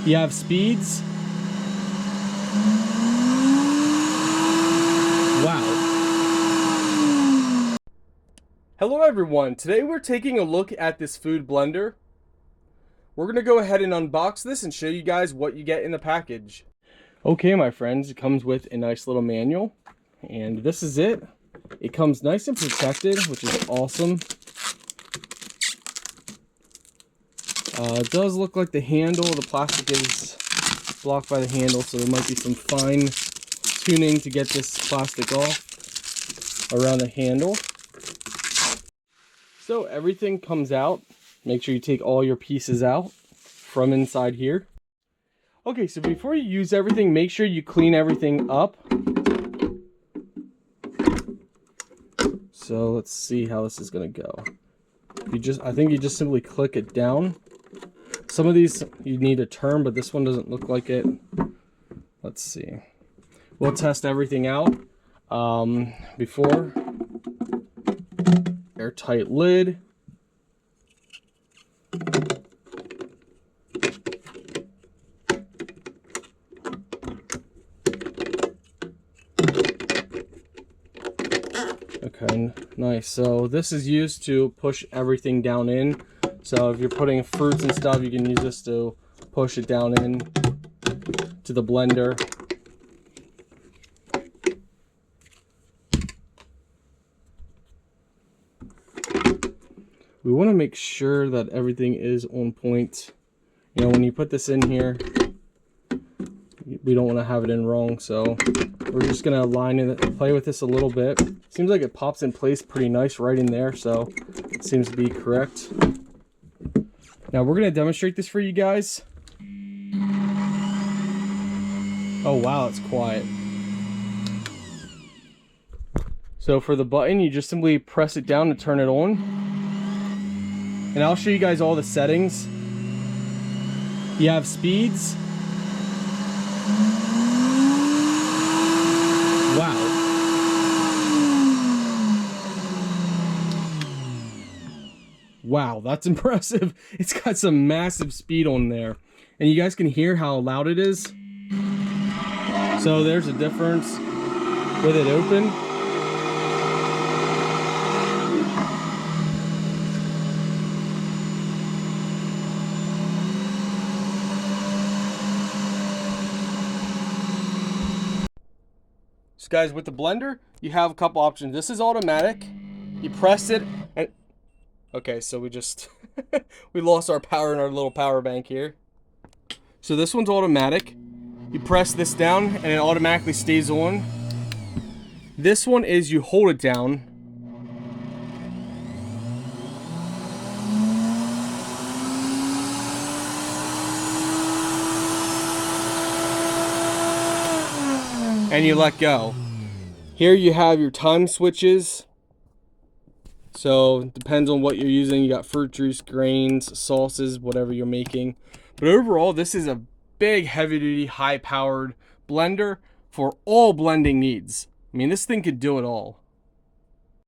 You have speeds. Wow. Hello everyone, today we're taking a look at this food blender. We're going to go ahead and unbox this and show you guys what you get in the package. Okay my friends, it comes with a nice little manual, and this is it. It comes nice and protected, which is awesome. It does look like the handle, the plastic is blocked by the handle, so there might be some fine tuning to get this plastic off around the handle. So everything comes out. Make sure you take all your pieces out from inside here. Okay, so before you use everything, make sure you clean everything up. So let's see how this is gonna go. I think you just simply click it down. Some of these you need to turn, but this one doesn't look like it. Let's see. We'll test everything out. Before, airtight lid. Okay, nice. So this is used to push everything down in. So if you're putting fruits and stuff, you can use this to push it down in to the blender. We want to make sure that everything is on point. You know, when you put this in here, we don't want to have it in wrong, so we're just going to align it, play with this a little bit. Seems like it pops in place pretty nice right in there, so it seems to be correct. Now we're going to demonstrate this for you guys. Oh wow, it's quiet. So for the button, you just simply press it down to turn it on. And I'll show you guys all the settings. You have speeds. Wow. Wow, that's impressive. It's got some massive speed on there. And you guys can hear how loud it is. So there's a difference with it open. So guys, with the blender, you have a couple options. This is automatic. You press it and okay, so we just we lost our power in our little power bank here. So this one's automatic. You press this down and it automatically stays on. This one is you hold it down. And you let go. Here you have your time switches. So it depends on what you're using. You got fruit juice, grains, sauces, whatever you're making. But overall, this is a big, heavy-duty, high-powered blender for all blending needs. I mean, this thing could do it all.